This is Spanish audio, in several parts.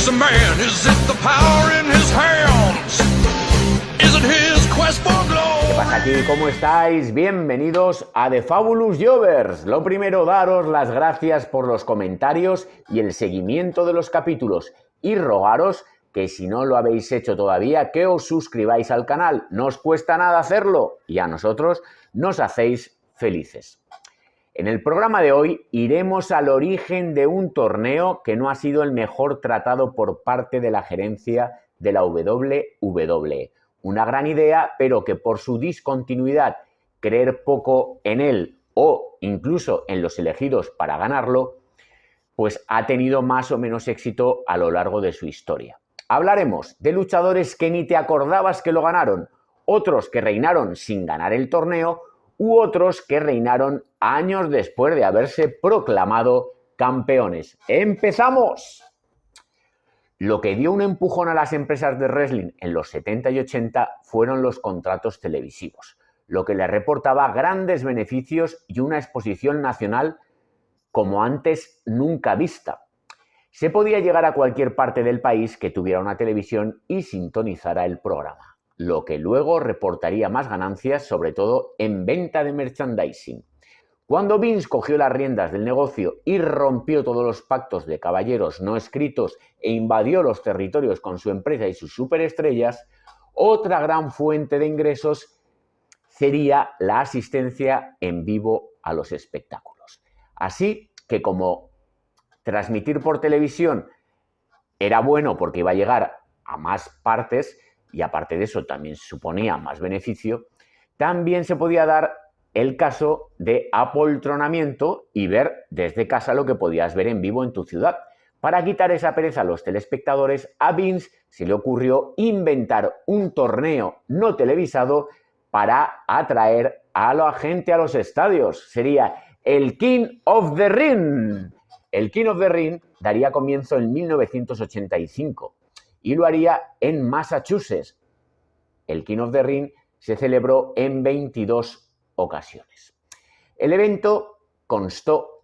He's a man. Is it the power in his hands? Is it his quest for glory? ¿Qué pasa aquí? ¿Cómo estáis? Bienvenidos a The Fabulous Jovers. Lo primero, daros las gracias por los comentarios y el seguimiento de los capítulos y rogaros que si no lo habéis hecho todavía, que os suscribáis al canal. No os cuesta nada hacerlo y a nosotros nos hacéis felices. En el programa de hoy iremos al origen de un torneo que no ha sido el mejor tratado por parte de la gerencia de la WWE. Una gran idea, pero que por su discontinuidad, creer poco en él o incluso en los elegidos para ganarlo, pues ha tenido más o menos éxito a lo largo de su historia. Hablaremos de luchadores que ni te acordabas que lo ganaron, otros que reinaron sin ganar el torneo u otros que reinaron años después de haberse proclamado campeones. ¡Empezamos! Lo que dio un empujón a las empresas de wrestling en los 70 y 80 fueron los contratos televisivos, lo que les reportaba grandes beneficios y una exposición nacional como antes nunca vista. Se podía llegar a cualquier parte del país que tuviera una televisión y sintonizara el programa, lo que luego reportaría más ganancias, sobre todo en venta de merchandising. Cuando Vince cogió las riendas del negocio y rompió todos los pactos de caballeros no escritos e invadió los territorios con su empresa y sus superestrellas, otra gran fuente de ingresos sería la asistencia en vivo a los espectáculos. Así que como transmitir por televisión era bueno porque iba a llegar a más partes y aparte de eso también suponía más beneficio, también se podía dar el caso de apoltronamiento y ver desde casa lo que podías ver en vivo en tu ciudad. Para quitar esa pereza a los telespectadores, a Vince se le ocurrió inventar un torneo no televisado para atraer a la gente a los estadios. Sería el King of the Ring. El King of the Ring daría comienzo en 1985 y lo haría en Massachusetts. El King of the Ring se celebró en 22 ocasiones. El evento constó,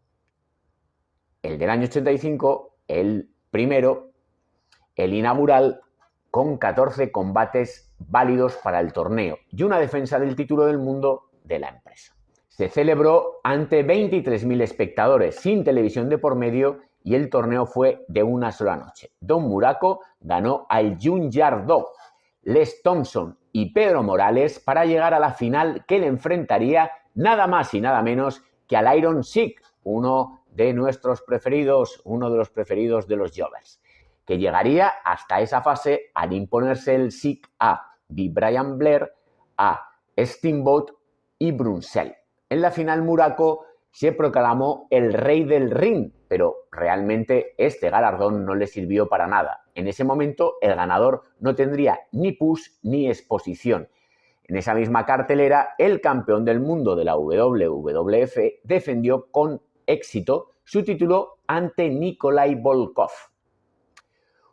el del año 85, el primero, el inaugural, con 14 combates válidos para el torneo y una defensa del título del mundo de la empresa. Se celebró ante 23.000 espectadores sin televisión de por medio y el torneo fue de una sola noche. Don Muraco ganó al Junkyard Dog, Les Thompson y Pedro Morales para llegar a la final que le enfrentaría nada más y nada menos que al Iron Sheik, uno de nuestros preferidos, uno de los preferidos de los Jovers, que llegaría hasta esa fase al imponerse el Sheik a Brian Blair, a Steamboat y Brunsell. En la final Muraco se proclamó el rey del ring, pero realmente este galardón no le sirvió para nada. En ese momento el ganador no tendría ni push ni exposición. En esa misma cartelera, el campeón del mundo de la WWF defendió con éxito su título ante Nikolai Volkov.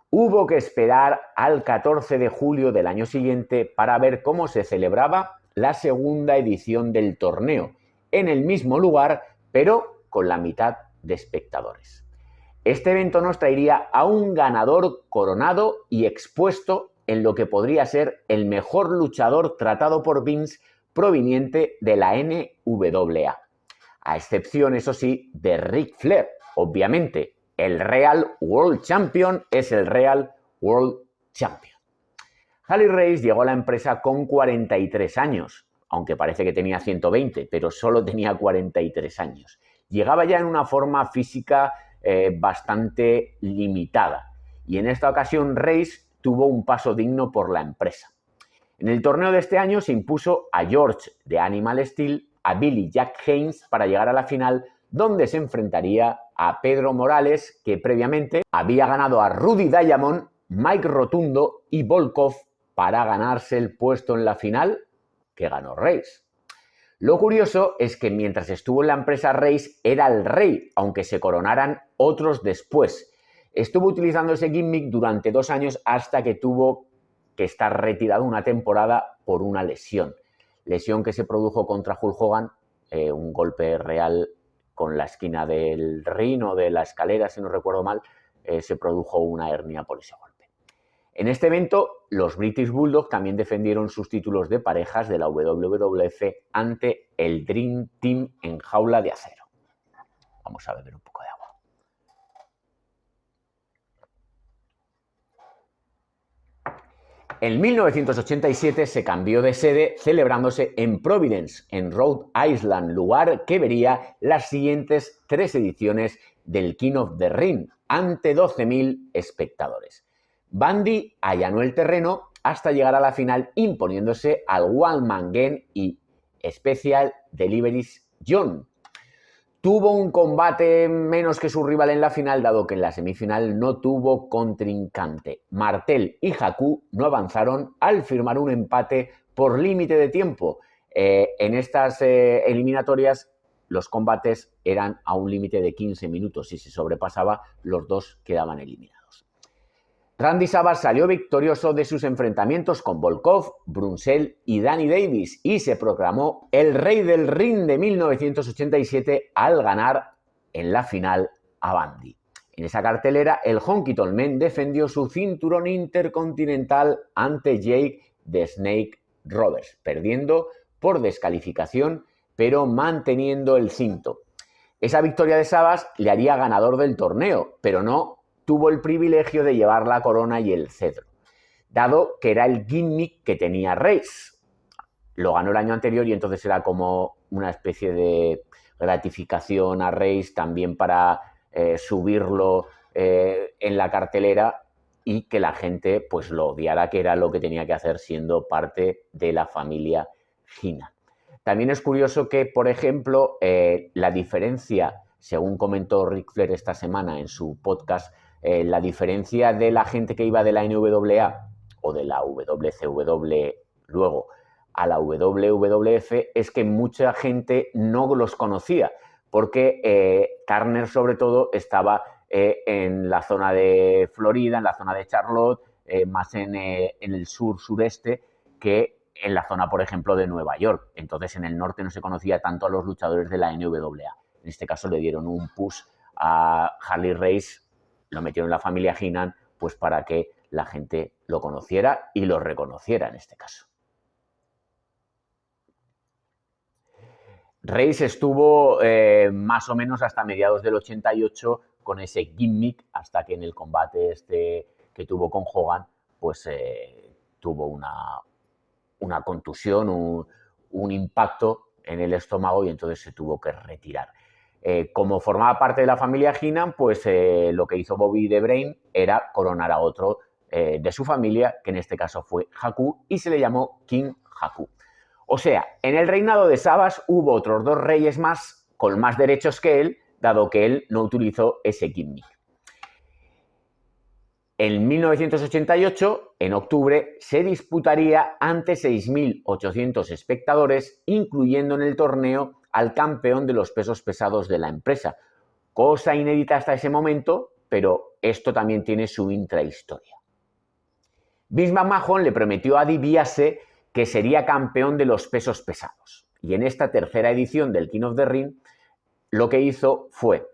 Hubo que esperar al 14 de julio del año siguiente para ver cómo se celebraba la segunda edición del torneo, en el mismo lugar, pero con la mitad de espectadores. Este evento nos traería a un ganador coronado y expuesto en lo que podría ser el mejor luchador tratado por Vince proveniente de la NWA. A excepción, eso sí, de Ric Flair. Obviamente, el Real World Champion es el Real World Champion. Harley Race llegó a la empresa con 43 años, aunque parece que tenía 120, pero solo tenía 43 años. Llegaba ya en una forma física bastante limitada y en esta ocasión Race tuvo un paso digno por la empresa. En el torneo de este año se impuso a George de Animal Steel, a Billy Jack Haynes para llegar a la final, donde se enfrentaría a Pedro Morales, que previamente había ganado a Rudy Diamond, Mike Rotundo y Volkov para ganarse el puesto en la final que ganó Race. Lo curioso es que mientras estuvo en la empresa Race era el rey, aunque se coronaran otros después. Estuvo utilizando ese gimmick durante 2 años hasta que tuvo que estar retirado una temporada por una lesión. Lesión que se produjo contra Hulk Hogan, un golpe real con la esquina del ring o de la escalera, si no recuerdo mal, se produjo una hernia por ese golpe. En este evento, los British Bulldogs también defendieron sus títulos de parejas de la WWF ante el Dream Team en jaula de acero. Vamos a beber un poco de agua. En 1987 se cambió de sede, celebrándose en Providence, en Rhode Island, lugar que vería las siguientes 3 ediciones del King of the Ring, ante 12.000 espectadores. Bundy allanó el terreno hasta llegar a la final imponiéndose al One Man Gang y Special Deliveries John. Tuvo un combate menos que su rival en la final, dado que en la semifinal no tuvo contrincante. Martel y Haku no avanzaron al firmar un empate por límite de tiempo. En estas eliminatorias los combates eran a un límite de 15 minutos. Si se sobrepasaba, los dos quedaban eliminados. Randy Savage salió victorioso de sus enfrentamientos con Volkov, Brunzell y Danny Davis y se proclamó el rey del ring de 1987 al ganar en la final a Bundy. En esa cartelera, el Honky Tonk Man defendió su cinturón intercontinental ante Jake the Snake Roberts, perdiendo por descalificación, pero manteniendo el cinto. Esa victoria de Savage le haría ganador del torneo, pero no tuvo el privilegio de llevar la corona y el cetro, dado que era el gimmick que tenía Reigns. Lo ganó el año anterior y entonces era como una especie de gratificación a Reigns también para subirlo en la cartelera y que la gente pues lo odiara, que era lo que tenía que hacer siendo parte de la familia Heenan. También es curioso que, por ejemplo, la diferencia, según comentó Ric Flair esta semana en su podcast, la diferencia de la gente que iba de la NWA o de la WCW luego a la WWF es que mucha gente no los conocía, porque Turner sobre todo estaba en la zona de Florida, en la zona de Charlotte, más en el sur-sureste que en la zona, por ejemplo, de Nueva York. Entonces en el norte no se conocía tanto a los luchadores de la NWA. En este caso le dieron un push a Harley Race, lo metieron en la familia Heenan, pues para que la gente lo conociera y lo reconociera en este caso. Reigns estuvo más o menos hasta mediados del 88 con ese gimmick, hasta que en el combate este que tuvo con Hogan, pues tuvo una contusión, un impacto en el estómago y entonces se tuvo que retirar. Como formaba parte de la familia Heenan, pues lo que hizo Bobby the Brain era coronar a otro de su familia, que en este caso fue Haku, y se le llamó King Haku. O sea, en el reinado de Savage hubo otros 2 reyes más con más derechos que él, dado que él no utilizó ese gimmick. En 1988, en octubre, se disputaría ante 6.800 espectadores, incluyendo en el torneo al campeón de los pesos pesados de la empresa. Cosa inédita hasta ese momento, pero esto también tiene su intrahistoria. Vince McMahon le prometió a DiBiase que sería campeón de los pesos pesados. Y en esta tercera edición del King of the Ring, lo que hizo fue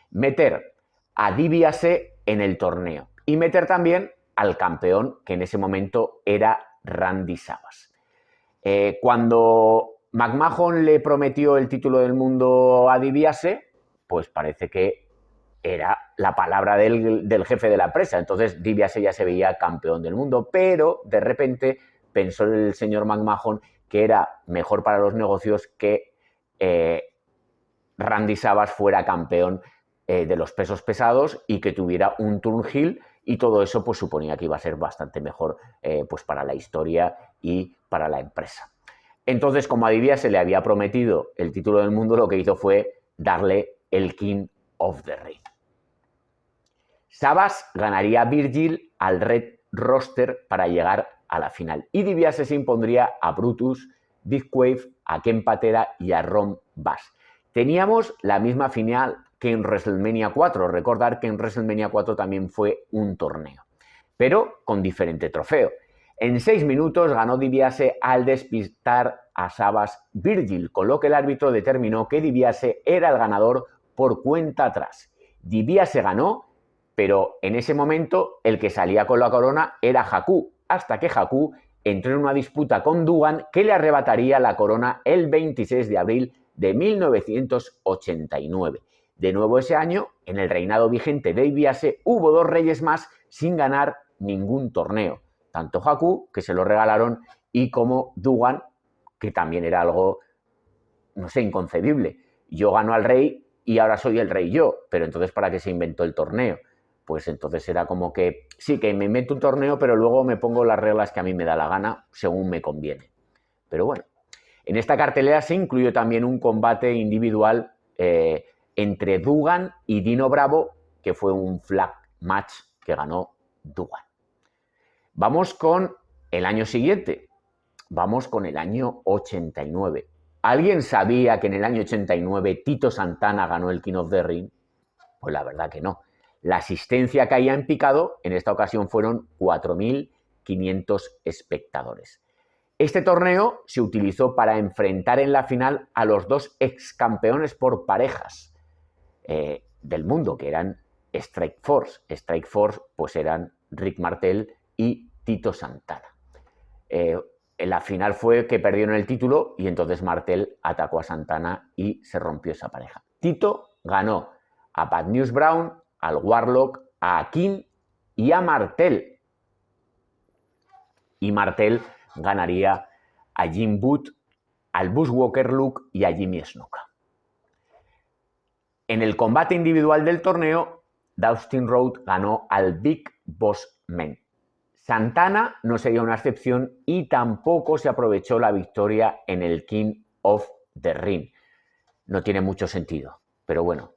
meter a DiBiase en el torneo y meter también al campeón, que en ese momento era Randy Savage. Cuando McMahon le prometió el título del mundo a DiBiase, pues parece que era la palabra del jefe de la empresa. Entonces DiBiase ya se veía campeón del mundo, pero de repente pensó el señor McMahon que era mejor para los negocios que Randy Savage fuera campeón de los pesos pesados y que tuviera un turn heel, y todo eso pues suponía que iba a ser bastante mejor pues para la historia y para la empresa. Entonces, como a DiBiase le había prometido el título del mundo, lo que hizo fue darle el King of the Ring. Savage ganaría a Virgil al Red Roster para llegar a la final, y DiBiase se impondría a Brutus, Big Wave, a Ken Patera y a Ron Bass. Teníamos la misma final que en WrestleMania 4. Recordar que en WrestleMania 4 también fue un torneo, pero con diferente trofeo. En 6 minutos ganó DiBiase al despistar a Savage Virgil, con lo que el árbitro determinó que DiBiase era el ganador por cuenta atrás. DiBiase ganó pero en ese momento el que salía con la corona era Haku, hasta que Haku entró en una disputa con Duggan que le arrebataría la corona el 26 de abril de 1989. De nuevo ese año, en el reinado vigente de DiBiase, hubo 2 reyes más sin ganar ningún torneo. Tanto Haku, que se lo regalaron, y como Duggan, que también era algo, no sé, inconcebible. Yo gano al rey y ahora soy el rey yo, pero entonces ¿para qué se inventó el torneo? Pues entonces era como que, sí, que me invento un torneo, pero luego me pongo las reglas que a mí me da la gana, según me conviene. Pero bueno, en esta cartelera se incluyó también un combate individual entre Duggan y Dino Bravo, que fue un flag match que ganó Duggan. Vamos con el año siguiente, vamos con el año 89. ¿Alguien sabía que en el año 89 Tito Santana ganó el King of the Ring? Pues la verdad que no. La asistencia caía en picado, en esta ocasión fueron 4.500 espectadores. Este torneo se utilizó para enfrentar en la final a los 2 ex campeones por parejas del mundo, que eran Strike Force. Strike Force pues eran Rick Martel y Tito Santana. En la final fue que perdieron el título y entonces Martel atacó a Santana y se rompió esa pareja. Tito ganó a Bad News Brown, al Warlock, a Akeem y a Martel. Y Martel ganaría a Jim Booth, al Bushwalker Luke y a Jimmy Snuka. En el combate individual del torneo, Dustin Rhodes ganó al Big Boss Man. Santana no sería una excepción y tampoco se aprovechó la victoria en el King of the Ring. No tiene mucho sentido, pero bueno.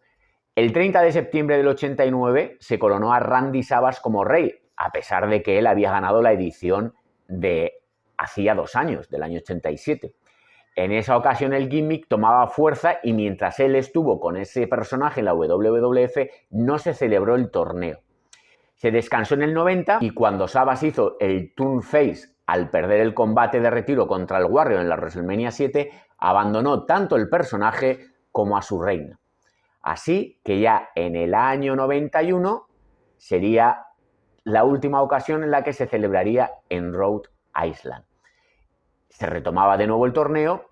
El 30 de septiembre del 89 se coronó a Randy Savage como rey, a pesar de que él había ganado la edición de hacía 2 años, del año 87. En esa ocasión el gimmick tomaba fuerza y mientras él estuvo con ese personaje en la WWF no se celebró el torneo. Se descansó en el 90 y cuando Savage hizo el turn face al perder el combate de retiro contra el Warrior en la WrestleMania 7, abandonó tanto el personaje como a su reina. Así que ya en el año 91 sería la última ocasión en la que se celebraría en Rhode Island. Se retomaba de nuevo el torneo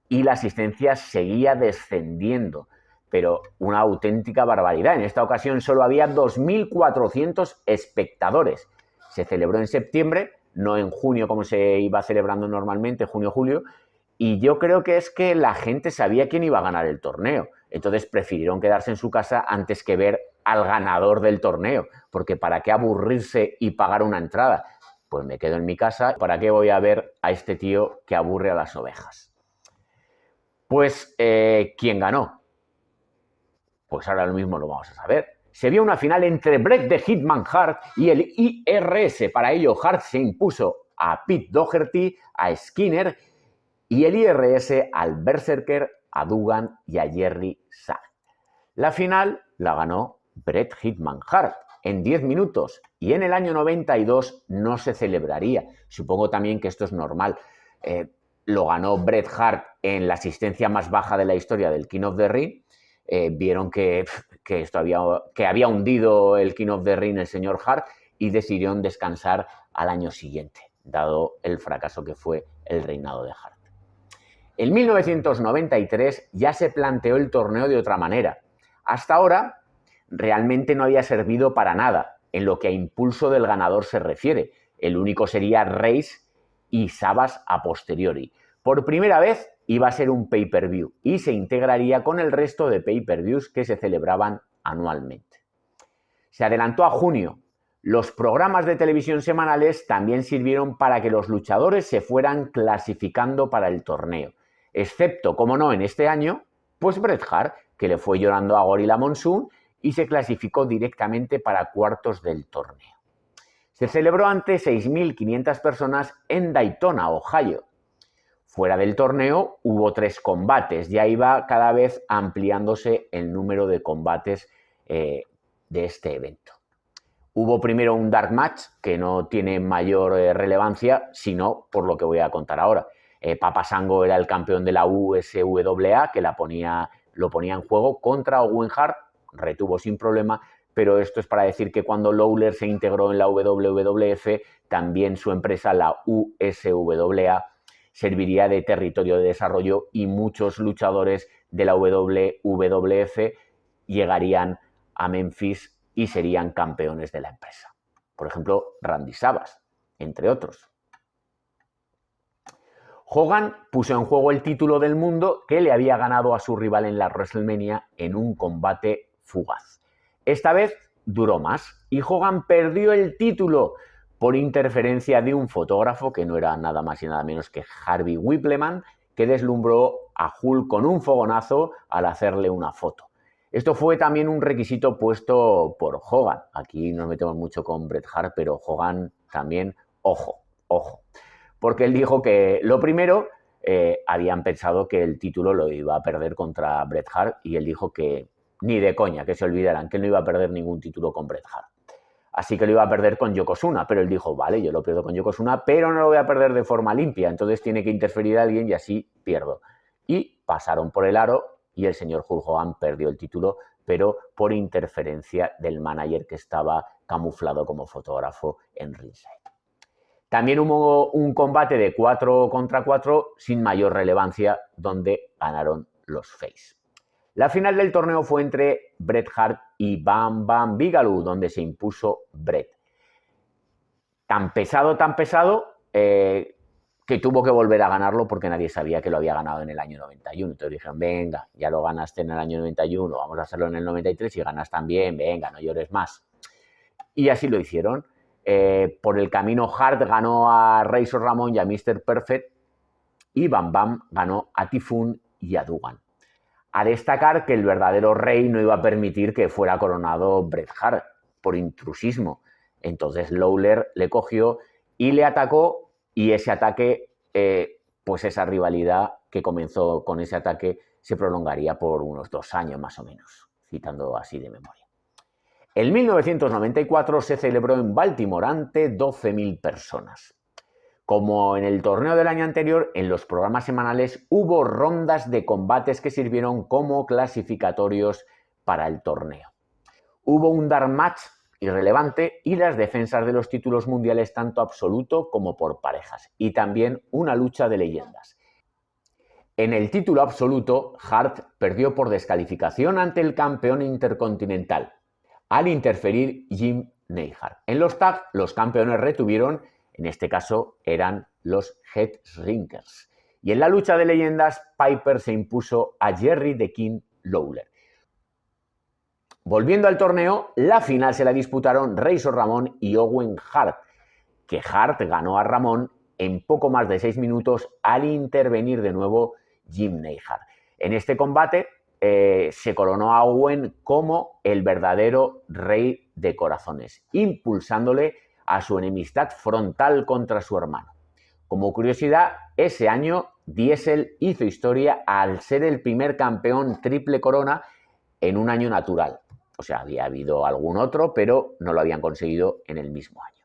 y la asistencia seguía descendiendo, pero una auténtica barbaridad. En esta ocasión solo había 2.400 espectadores. Se celebró en septiembre, no en junio como se iba celebrando normalmente, junio-julio, y yo creo que es que la gente sabía quién iba a ganar el torneo. Entonces prefirieron quedarse en su casa antes que ver al ganador del torneo, porque ¿para qué aburrirse y pagar una entrada? Pues me quedo en mi casa, ¿para qué voy a ver a este tío que aburre a las ovejas? Pues, ¿quién ganó? Pues ahora lo mismo lo vamos a saber. Se vio una final entre Bret the Hitman Hart y el IRS. Para ello, Hart se impuso a Pete Doherty, a Skinner, y el IRS al Berserker, a Duggan y a Jerry Sack. La final la ganó Bret Hitman Hart en 10 minutos y en el año 92 no se celebraría. Supongo también que esto es normal. Lo ganó Bret Hart en la asistencia más baja de la historia del King of the Ring. Vieron que había hundido el King of the Ring el señor Hart y decidieron descansar al año siguiente, dado el fracaso que fue el reinado de Hart. En 1993 ya se planteó el torneo de otra manera. Hasta ahora realmente no había servido para nada en lo que a impulso del ganador se refiere. El único sería Race y Savage a posteriori. Por primera vez iba a ser un pay-per-view y se integraría con el resto de pay-per-views que se celebraban anualmente. Se adelantó a junio. Los programas de televisión semanales también sirvieron para que los luchadores se fueran clasificando para el torneo. Excepto, como no, en este año, pues Bret Hart, que le fue llorando a Gorilla Monsoon y se clasificó directamente para cuartos del torneo. Se celebró ante 6.500 personas en Daytona, Ohio. Fuera del torneo hubo 3 combates, ya iba cada vez ampliándose el número de combates de este evento. Hubo primero un dark match que no tiene mayor relevancia, sino por lo que voy a contar ahora. Papa Shango era el campeón de la USWA que lo ponía en juego contra Owen Hart, retuvo sin problema, pero esto es para decir que cuando Lawler se integró en la WWF, también su empresa, la USWA, serviría de territorio de desarrollo y muchos luchadores de la WWF llegarían a Memphis y serían campeones de la empresa. Por ejemplo, Randy Savage, entre otros. Hogan puso en juego el título del mundo que le había ganado a su rival en la WrestleMania en un combate fugaz. Esta vez duró más y Hogan perdió el título por interferencia de un fotógrafo que no era nada más y nada menos que Harvey Wippleman, que deslumbró a Hulk con un fogonazo al hacerle una foto. Esto fue también un requisito puesto por Hogan. Aquí nos metemos mucho con Bret Hart, pero Hogan también, ojo. Porque él dijo que lo primero, habían pensado que el título lo iba a perder contra Bret Hart y él dijo que ni de coña, que se olvidaran, que él no iba a perder ningún título con Bret Hart. Así que lo iba a perder con Yokozuna, pero él dijo, vale, yo lo pierdo con Yokozuna, pero no lo voy a perder de forma limpia, entonces tiene que interferir a alguien y así pierdo. Y pasaron por el aro y el señor Hulk Hogan perdió el título, pero por interferencia del manager que estaba camuflado como fotógrafo en ringside. También hubo un combate de 4 contra 4 sin mayor relevancia, donde ganaron los face. La final del torneo fue entre Bret Hart y Bam Bam Bigelow, donde se impuso Bret. Tan pesado, que tuvo que volver a ganarlo porque nadie sabía que lo había ganado en el año 91. Entonces dijeron, venga, ya lo ganaste en el año 91, vamos a hacerlo en el 93 y ganas también, venga, no llores más. Y así lo hicieron. Por el camino, Hart ganó a Razor Ramón y a Mr. Perfect y Bam Bam ganó a Typhoon y a Dugan. A destacar que el verdadero rey no iba a permitir que fuera coronado Bret Hart por intrusismo. Entonces Lawler le cogió y le atacó y ese ataque, pues esa rivalidad que comenzó con ese ataque se prolongaría por unos 2 años más o menos, citando así de memoria. En 1994 se celebró en Baltimore ante 12.000 personas. Como en el torneo del año anterior, en los programas semanales hubo rondas de combates que sirvieron como clasificatorios para el torneo. Hubo un dark match irrelevante y las defensas de los títulos mundiales tanto absoluto como por parejas, y también una lucha de leyendas. En el título absoluto, Hart perdió por descalificación ante el campeón intercontinental, al interferir Jim Neidhart. En los tag, los campeones retuvieron, en este caso eran los Headshrinkers. Y en la lucha de leyendas, Piper se impuso a Jerry the King Lawler. Volviendo al torneo, la final se la disputaron Razor Ramón y Owen Hart, que Hart ganó a Ramón en poco más de 6 minutos al intervenir de nuevo Jim Neidhart. En este combate se coronó a Owen como el verdadero rey de corazones, impulsándole a su enemistad frontal contra su hermano. Como curiosidad, ese año Diesel hizo historia al ser el primer campeón triple corona en un año natural. O sea, había habido algún otro, pero no lo habían conseguido en el mismo año.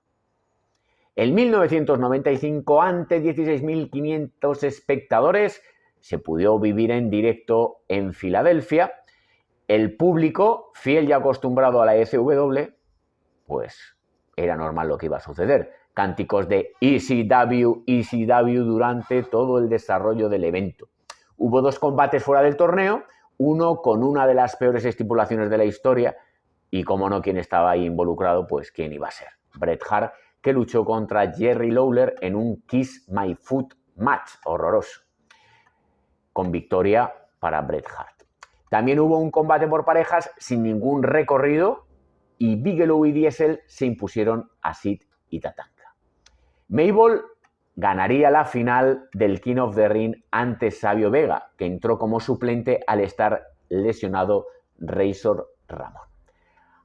En 1995, ante 16.500 espectadores, se pudo vivir en directo en Filadelfia. El público, fiel y acostumbrado a la ECW, pues era normal lo que iba a suceder. Cánticos de ECW, ECW durante todo el desarrollo del evento. Hubo 2 combates fuera del torneo, uno con una de las peores estipulaciones de la historia y, como no, quien estaba ahí involucrado, pues quién iba a ser. Bret Hart, que luchó contra Jerry Lawler en un Kiss My Foot match horroroso, con victoria para Bret Hart. También hubo un combate por parejas sin ningún recorrido y Bigelow y Diesel se impusieron a Sid y Tatanka. Mabel ganaría la final del King of the Ring ante Savio Vega, que entró como suplente al estar lesionado Razor Ramón.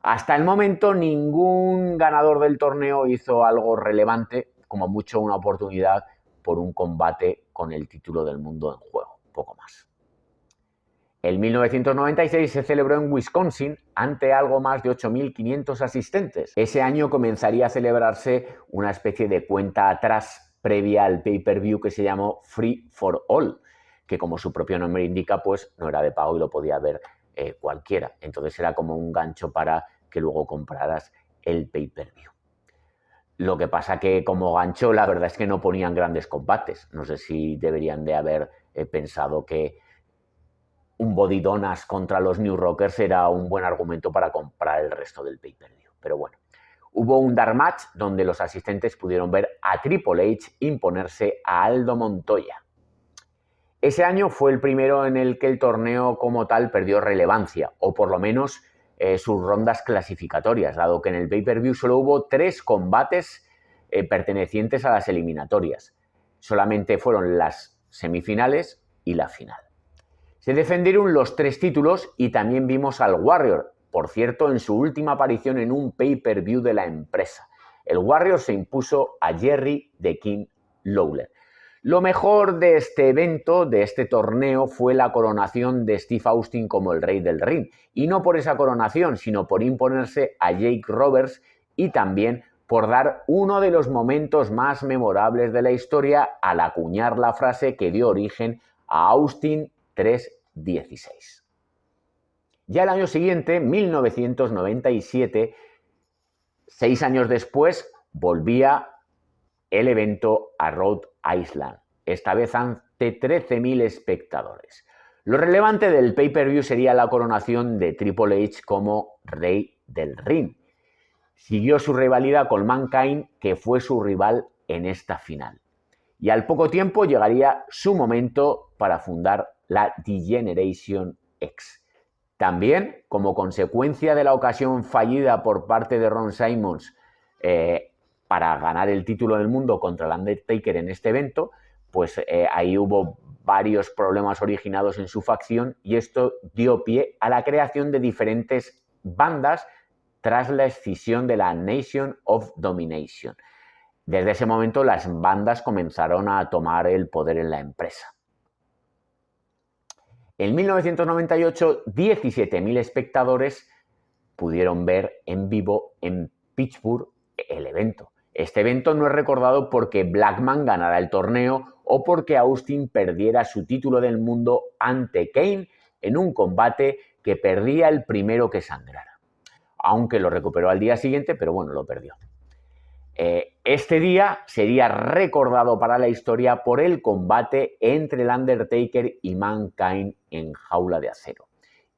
Hasta el momento ningún ganador del torneo hizo algo relevante, como mucho una oportunidad por un combate con el título del mundo en juego, poco más. En 1996 se celebró en Wisconsin ante algo más de 8.500 asistentes. Ese año comenzaría a celebrarse una especie de cuenta atrás previa al pay-per-view que se llamó Free for All, que, como su propio nombre indica, pues no era de pago y lo podía ver cualquiera. Entonces era como un gancho para que luego compraras el pay-per-view. Lo que pasa que como gancho la verdad es que no ponían grandes combates. No sé si deberían de haber pensado que un Body Donas contra los New Rockers era un buen argumento para comprar el resto del pay-per-view. Pero bueno, hubo un dark match donde los asistentes pudieron ver a Triple H imponerse a Aldo Montoya. Ese año fue el primero en el que el torneo como tal perdió relevancia, o por lo menos sus rondas clasificatorias, dado que en el pay-per-view solo hubo 3 combates pertenecientes a las eliminatorias. Solamente fueron las semifinales y la final. Se defendieron los 3 títulos y también vimos al Warrior, por cierto, en su última aparición en un pay-per-view de la empresa. El Warrior se impuso a Jerry the King Lawler. Lo mejor de este evento, de este torneo, fue la coronación de Steve Austin como el rey del ring. Y no por esa coronación, sino por imponerse a Jake Roberts y también por dar uno de los momentos más memorables de la historia al acuñar la frase que dio origen a Austin 3:16. Ya el año siguiente, 1997, 6 años después, volvía el evento a Rhode Island, esta vez ante 13.000 espectadores. Lo relevante del pay-per-view sería la coronación de Triple H como rey del ring. Siguió su rivalidad con Mankind, que fue su rival en esta final. Y al poco tiempo llegaría su momento para fundar la D-Generation X. También, como consecuencia de la ocasión fallida por parte de Ron Simmons para ganar el título del mundo contra el Undertaker en este evento, pues ahí hubo varios problemas originados en su facción y esto dio pie a la creación de diferentes bandas tras la escisión de la Nation of Domination. Desde ese momento las bandas comenzaron a tomar el poder en la empresa. En 1998, 17.000 espectadores pudieron ver en vivo en Pittsburgh el evento. Este evento no es recordado porque Blackman ganara el torneo o porque Austin perdiera su título del mundo ante Kane en un combate que perdía el primero que sangrara. Aunque lo recuperó al día siguiente, pero bueno, lo perdió. Este día sería recordado para la historia por el combate entre el Undertaker y Mankind en jaula de acero.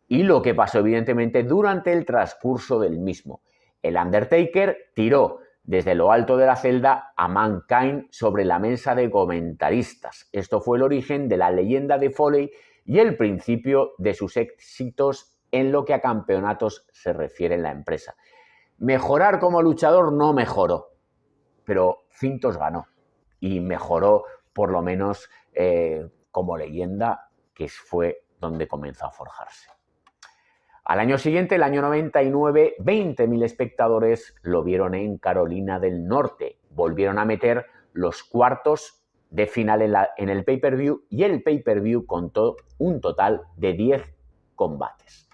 Y lo que pasó evidentemente durante el transcurso del mismo. El Undertaker tiró desde lo alto de la celda a Mankind sobre la mesa de comentaristas. Esto fue el origen de la leyenda de Foley y el principio de sus éxitos en lo que a campeonatos se refiere en la empresa. Mejorar como luchador no mejoró, pero cintos ganó y mejoró por lo menos como leyenda, que fue donde comenzó a forjarse. Al año siguiente, el año 99, 20.000 espectadores lo vieron en Carolina del Norte. Volvieron a meter los cuartos de final en el pay-per-view y el pay-per-view contó un total de 10 combates.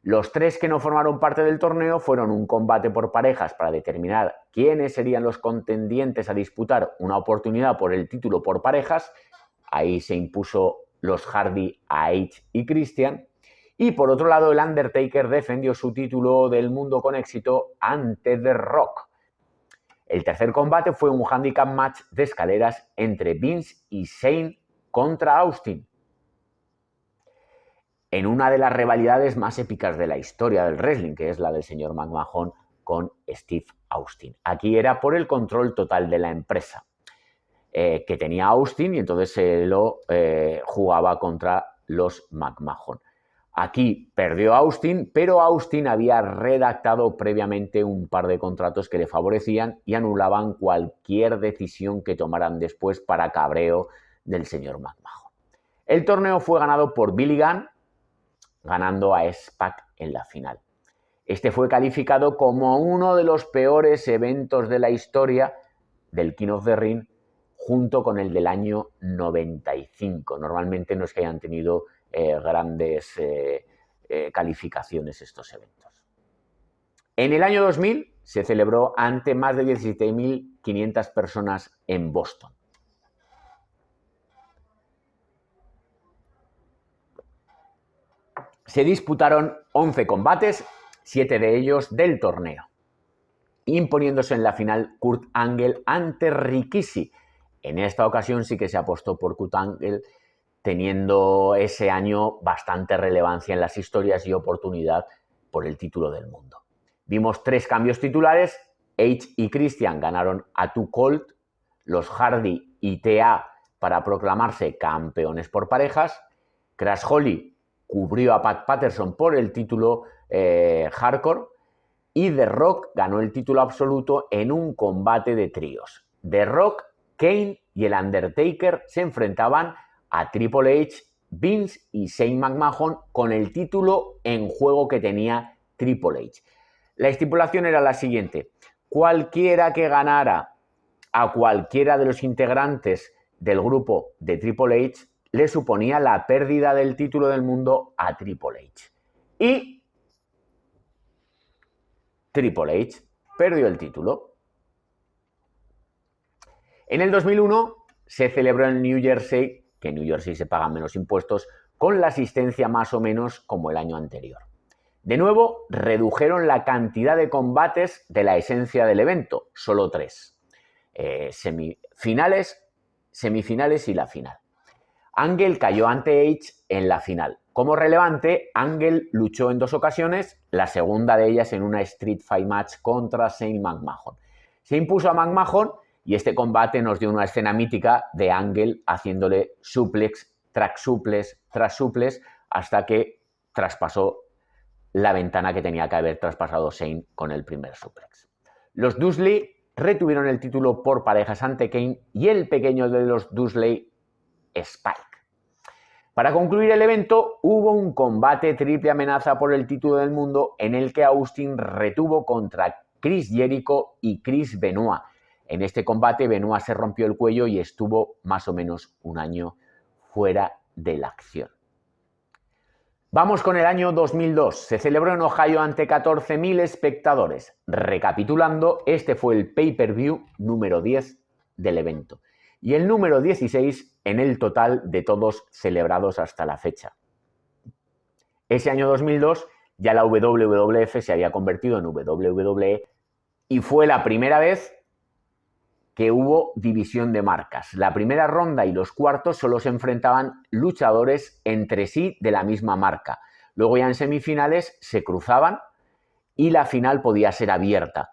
Los 3 que no formaron parte del torneo fueron un combate por parejas para determinar quiénes serían los contendientes a disputar una oportunidad por el título por parejas. Ahí se impuso los Hardy a Edge y Christian. Y por otro lado, el Undertaker defendió su título del mundo con éxito ante The Rock. El tercer combate fue un handicap match de escaleras entre Vince y Shane contra Austin, en una de las rivalidades más épicas de la historia del wrestling, que es la del señor McMahon con Steve Austin. Aquí era por el control total de la empresa que tenía Austin y entonces se lo jugaba contra los McMahon. Aquí perdió Austin, pero Austin había redactado previamente un par de contratos que le favorecían y anulaban cualquier decisión que tomaran después para cabreo del señor McMahon. El torneo fue ganado por Billy Gunn, ganando a X-Pac en la final. Este fue calificado como uno de los peores eventos de la historia del King of the Ring, junto con el del año 95. Normalmente no es que hayan tenido grandes calificaciones estos eventos. En el año 2000 se celebró ante más de 17.500 personas en Boston. Se disputaron 11 combates, 7 de ellos del torneo, imponiéndose en la final Kurt Angle ante Rikishi. En esta ocasión sí que se apostó por Kurt Angle, teniendo ese año bastante relevancia en las historias y oportunidad por el título del mundo. Vimos 3 cambios titulares. Edge y Christian ganaron a Too Cold, los Hardy y TA para proclamarse campeones por parejas. Crash Holly cubrió a Pat Patterson por el título Hardcore y The Rock ganó el título absoluto en un combate de tríos. The Rock, Kane y el Undertaker se enfrentaban a Triple H, Vince y Shane McMahon con el título en juego que tenía Triple H. La estipulación era la siguiente: cualquiera que ganara a cualquiera de los integrantes del grupo de Triple H le suponía la pérdida del título del mundo a Triple H. Y Triple H perdió el título. En el 2001 se celebró en New Jersey, que en New Jersey se pagan menos impuestos, con la asistencia más o menos como el año anterior. De nuevo, redujeron la cantidad de combates de la esencia del evento, solo 3. Semifinales y la final. Angle cayó ante Edge en la final. Como relevante, Angle luchó en 2 ocasiones, la segunda de ellas en una Street Fight match contra Shane McMahon. Se impuso a McMahon y este combate nos dio una escena mítica de Angle haciéndole suplex tras suplex hasta que traspasó la ventana que tenía que haber traspasado Shane con el primer suplex. Los Dudley retuvieron el título por parejas ante Kane y el pequeño de los Dudley, Spike. Para concluir el evento, hubo un combate triple amenaza por el título del mundo en el que Austin retuvo contra Chris Jericho y Chris Benoit. En este combate, Benoit se rompió el cuello y estuvo más o menos un año fuera de la acción. Vamos con el año 2002. Se celebró en Ohio ante 14.000 espectadores. Recapitulando, este fue el pay-per-view número 10 del evento y el número 16 en el total de todos celebrados hasta la fecha. Ese año 2002 ya la WWF se había convertido en WWE y fue la primera vez que hubo división de marcas. La primera ronda y los cuartos solo se enfrentaban luchadores entre sí de la misma marca. Luego ya en semifinales se cruzaban y la final podía ser abierta.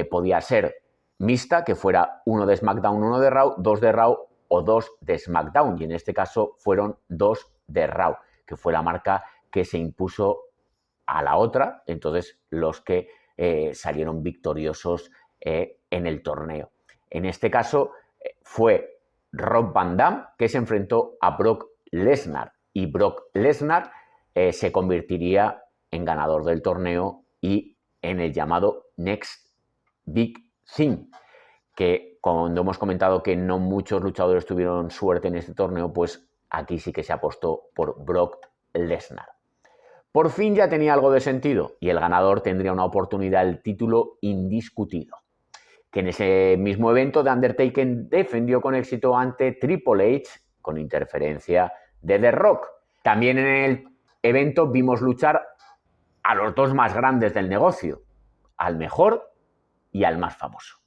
Podía ser mixta, que fuera uno de SmackDown, uno de Raw, 2 de Raw o 2 de SmackDown. Y en este caso fueron 2 de Raw, que fue la marca que se impuso a la otra. Entonces los que salieron victoriosos en el torneo. En este caso fue Rob Van Dam, que se enfrentó a Brock Lesnar y Brock Lesnar se convertiría en ganador del torneo y en el llamado Next Big Thing, que cuando hemos comentado que no muchos luchadores tuvieron suerte en este torneo, pues aquí sí que se apostó por Brock Lesnar. Por fin ya tenía algo de sentido y el ganador tendría una oportunidad del título indiscutido, que en ese mismo evento The Undertaker defendió con éxito ante Triple H con interferencia de The Rock. También en el evento vimos luchar a los 2 más grandes del negocio, al mejor y al más famoso.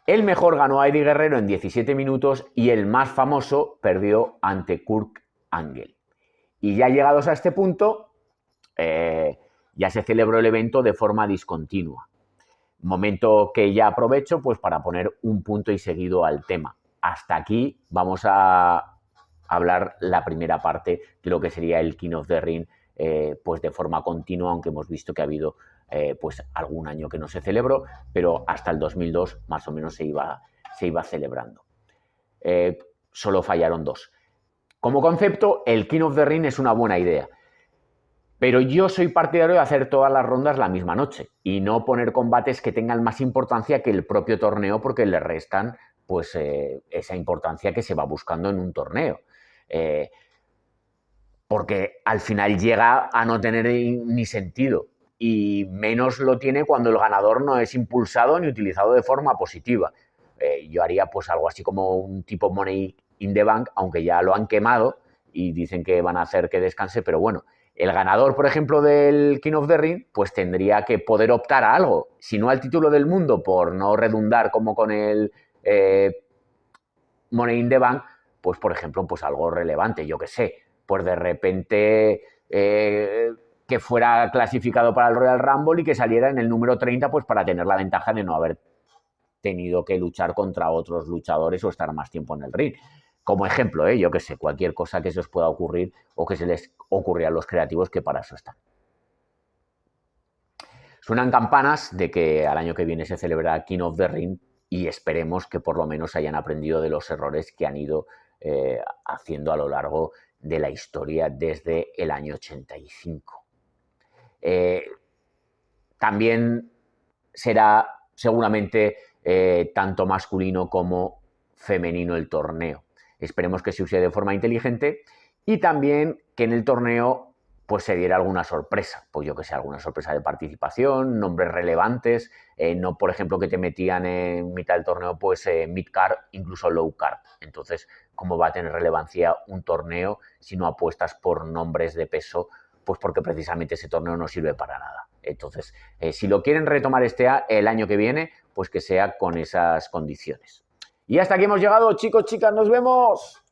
El mejor ganó a Eddie Guerrero en 17 minutos y el más famoso perdió ante Kurt Angle. Y ya llegados a este punto, ya se celebró el evento de forma discontinua. Momento que ya aprovecho pues para poner un punto y seguido al tema. Hasta aquí vamos a hablar la primera parte de lo que sería el King of the Ring pues de forma continua, aunque hemos visto que ha habido pues algún año que no se celebró, pero hasta el 2002 más o menos se iba celebrando. Solo fallaron 2. Como concepto, el King of the Ring es una buena idea. Pero yo soy partidario de hacer todas las rondas la misma noche y no poner combates que tengan más importancia que el propio torneo, porque le restan pues esa importancia que se va buscando en un torneo. Porque al final llega a no tener ni sentido y menos lo tiene cuando el ganador no es impulsado ni utilizado de forma positiva. Yo haría pues algo así como un tipo Money in the Bank, aunque ya lo han quemado y dicen que van a hacer que descanse, pero bueno, El ganador, por ejemplo, del King of the Ring, pues tendría que poder optar a algo. Si no al título del mundo, por no redundar como con el Money in the Bank, pues por ejemplo, pues algo relevante, yo qué sé, pues de repente que fuera clasificado para el Royal Rumble y que saliera en el número 30, pues para tener la ventaja de no haber tenido que luchar contra otros luchadores o estar más tiempo en el ring. Como ejemplo, yo qué sé, cualquier cosa que se os pueda ocurrir o que se les ocurra a los creativos, que para eso están. Suenan campanas de que al año que viene se celebrará King of the Ring y esperemos que por lo menos hayan aprendido de los errores que han ido haciendo a lo largo de la historia desde el año 85. También será seguramente tanto masculino como femenino el torneo. Esperemos que se use de forma inteligente y también que en el torneo pues se diera alguna sorpresa, pues yo que sé, alguna sorpresa de participación, nombres relevantes, no por ejemplo que te metían en mitad del torneo pues mid-card, incluso low-card. Entonces, ¿cómo va a tener relevancia un torneo si no apuestas por nombres de peso? Pues porque precisamente ese torneo no sirve para nada. Entonces, si lo quieren retomar el año que viene, pues que sea con esas condiciones. Y hasta aquí hemos llegado, chicos, chicas, nos vemos.